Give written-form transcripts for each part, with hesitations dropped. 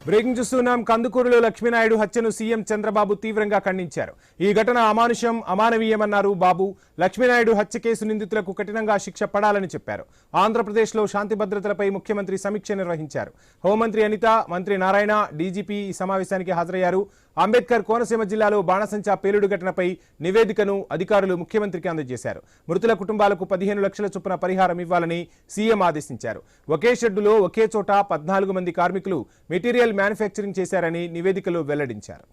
Breaking చూస్తున్నాం. కందుకూరులో లక్ష్మీనాయుడు హత్యను CM Chandrababu తీవ్రంగా ఖండించారు. ఈ ఘటన అమానుషం, అమానవీయమన్నారు బాబు. లక్ష్మీనాయుడు హత్య కేసు నిందితులకు కఠినంగా శిక్ష పడాలని చెప్పారు. ఆంధ్రప్రదేశ్లో శాంతి భద్రతలపై ముఖ్యమంత్రి సమీక్ష నిర్వహించారు. హోంమంత్రి అనిత, మంత్రి నారాయణ, డీజీపీ ఈ సమావేశానికి హాజరయ్యారు. అంబేద్కర్ కోనసీమ జిల్లాలో బాణసంచా పేలుడు ఘటనపై నివేదికను అధికారులు ముఖ్యమంత్రికి అందజేశారు. మృతుల కుటుంబాలకు 15 లక్షల చొప్పున పరిహారం ఇవ్వాలని సీఎం ఆదేశించారు. ఒకే షెడ్డులో ఒకే చోట 14 మంది కార్మికులు మెటీరియల్ మ్యానుఫ్యాక్చరింగ్ చేశారని నివేదికలో వెల్లడించారు.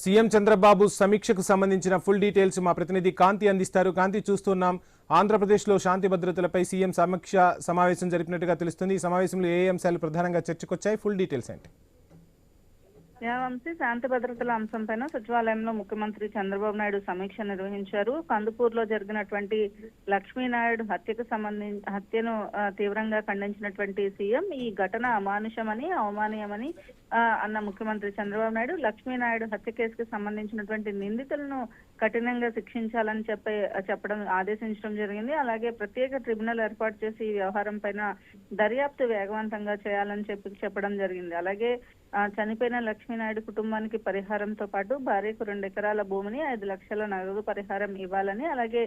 సీఎం చంద్రబాబు సమీక్షకు సంబంధించిన ఫుల్ డీటెయిల్స్ మా ప్రతినిధి కాంతి అందిస్తారు. కాంతి, చూస్తున్నాం ఆంధ్రప్రదేశ్లో శాంతి భద్రతలపై సీఎం సమీక్ష సమావేశం జరిపినట్టుగా తెలుస్తుంది. ఈ సమావేశంలో ఏ అంశాలు ప్రధానంగా చర్చకొచ్చాయి? ఫుల్ డీటెయిల్స్ ఏంటి? వంశీ, శాంతి భద్రతల అంశంపైన సచివాలయంలో ముఖ్యమంత్రి చంద్రబాబు నాయుడు సమీక్ష నిర్వహించారు. కందుకూరులో జరిగినటువంటి లక్ష్మీనాయుడు హత్యను తీవ్రంగా ఖండించినటువంటి సీఎం ఈ ఘటన అమానుషమని, అవమానీయమని అన్న ముఖ్యమంత్రి చంద్రబాబు నాయుడు లక్ష్మీనాయుడు హత్య కేసుకు సంబంధించినటువంటి నిందితులను కఠినంగా శిక్షించాలని చెప్పడం ఆదేశించడం జరిగింది. అలాగే ప్రత్యేక ట్రిబ్యునల్ ఏర్పాటు చేసి ఈ వ్యవహారం పైన దర్యాప్తు వేగవంతంగా చేయాలని చెప్పడం జరిగింది. అలాగే చనిపోయిన లక్ష్మీనాయుడు కుటుంబానికి పరిహారంతో పాటు భార్యకు 2 ఎకరాల భూమిని 5 లక్షల నగదు పరిహారం ఇవ్వాలని, అలాగే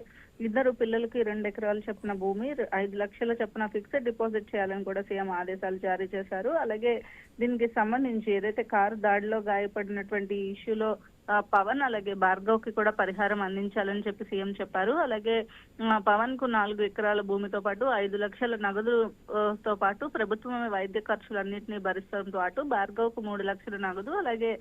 2 పిల్లలకి 2 ఎకరాలు చొప్పున భూమి 5 లక్షల చొప్పున ఫిక్స్డ్ డిపాజిట్ చేయాలని కూడా సీఎం ఆదేశాలు జారీ చేశారు. అలాగే దీనికి సంబంధించి ఏదైతే కారు దాడిలో గాయపడినటువంటి ఇష్యూలో పవన్ అలాగే భార్గవ్ కి కూడా పరిహారం అందించాలని చెప్పి సీఎం చెప్పారు. అలాగే పవన్ కు 4 ఎకరాల భూమితో పాటు 5 లక్షల నగదుతో పాటు ప్రభుత్వమే వైద్య ఖర్చులన్నింటినీ భరిస్తడంతో పాటు భార్గవ్ కు 3 లక్షల నగదు అలాగే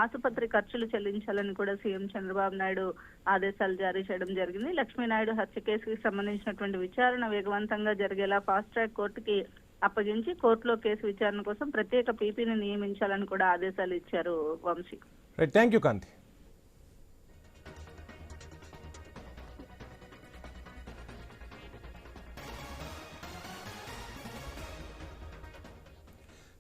ఆసుపత్రి ఖర్చులు చెల్లించాలని కూడా సీఎం చంద్రబాబు నాయుడు ఆదేశాలు జారీ చేయడం జరిగింది. లక్ష్మీనాయుడు హత్య కేసుకి సంబంధించినటువంటి విచారణ వేగవంతంగా జరిగేలా ఫాస్ట్ ట్రాక్ కోర్టుకి అప్పగించి కోర్టులో కేసు విచారణ కోసం ప్రత్యేక పీపీని నియమించాలని కూడా ఆదేశాలు ఇచ్చారు. Vamshi, thank you Kanthi.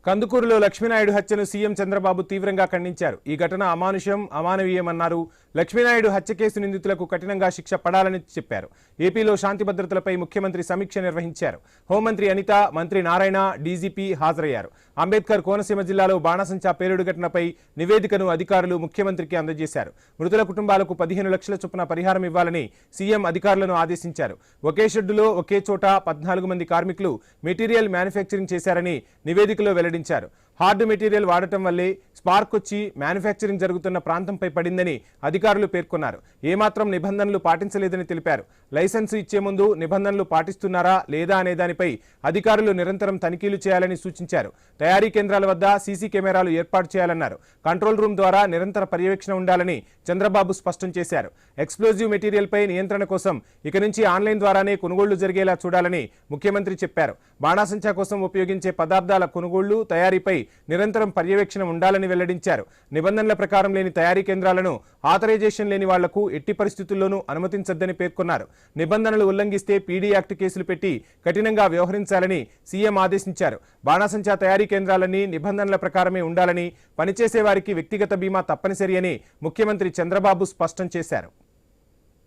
కందుకూరులో లక్ష్మీనాయుడు హత్యను సీఎం చంద్రబాబు తీవ్రంగా ఖండించారు. ఈ ఘటన అమానుషం, అమానవీయమన్నారు. లక్ష్మీనాయుడు హత్య కేసు నిందితులకు కఠినంగా శిక్ష పడాలని చెప్పారు. ఏపీలో శాంతి భద్రతలపై ముఖ్యమంత్రి సమీక్ష నిర్వహించారు. హోంమంత్రి అనిత, మంత్రి నారాయణ, డీజీపీ హాజరయ్యారు. అంబేద్కర్ కోనసీమ జిల్లాలో బాణసంచా పేలుడు ఘటనపై నివేదికను అధికారులు ముఖ్యమంత్రికి అందజేశారు. మృతుల కుటుంబాలకు 15 లక్షల చొప్పున పరిహారం ఇవ్వాలని సీఎం అధికారులను ఆదేశించారు. ఒకే షెడ్డులో ఒకే చోట 14 మంది కార్మికులు మెటీరియల్ మ్యానుఫ్యాక్చరింగ్ చేశారని నివేదికలో వెల్లడించారు. హార్డ్ మెటీరియల్ వాడటం వల్లే స్పార్క్ వచ్చి మ్యానుఫ్యాక్చరింగ్ జరుగుతున్న ప్రాంతంపై పడిందని అధికారులు పేర్కొన్నారు. ఏమాత్రం నిబంధనలు పాటించలేదని తెలిపారు. లైసెన్స్ ఇచ్చే ముందు నిబంధనలు పాటిస్తున్నారా లేదా అనే దానిపై అధికారులు నిరంతరం తనిఖీలు చేయాలని సూచించారు. తయారీ కేంద్రాల వద్ద సీసీ కెమెరాలు ఏర్పాటు చేయాలన్నారు. కంట్రోల్ రూమ్ ద్వారా నిరంతర పర్యవేక్షణ ఉండాలని చంద్రబాబు స్పష్టం చేశారు. ఎక్స్ప్లోజివ్ మెటీరియల్ పై నియంత్రణ కోసం ఇక నుంచి ఆన్లైన్ ద్వారానే కొనుగోళ్లు జరిగేలా చూడాలని ముఖ్యమంత్రి చెప్పారు. బాణాసంచా కోసం ఉపయోగించే పదార్థాల కొనుగోళ్లు, తయారీపై నిరంతరం పర్యవేక్షణ ఉండాలని వెల్లడించారు. నిబంధనల ప్రకారం లేని తయారీ కేంద్రాలను ఆథరైజేషన్ లేని వాళ్లకు ఎట్టి పరిస్థితుల్లోనూ అనుమతించొద్దని పేర్కొన్నారు. నిబంధనలు ఉల్లంఘిస్తే పీడీ యాక్ట్ కేసులు పెట్టి కఠినంగా వ్యవహరించాలని సీఎం ఆదేశించారు. బాణాసంచా తయారీ కేంద్రాలన్నీ నిబంధనల ప్రకారమే ఉండాలని, పనిచేసే వారికి వ్యక్తిగత బీమా తప్పనిసరి అని ముఖ్యమంత్రి చంద్రబాబు స్పష్టం చేశారు.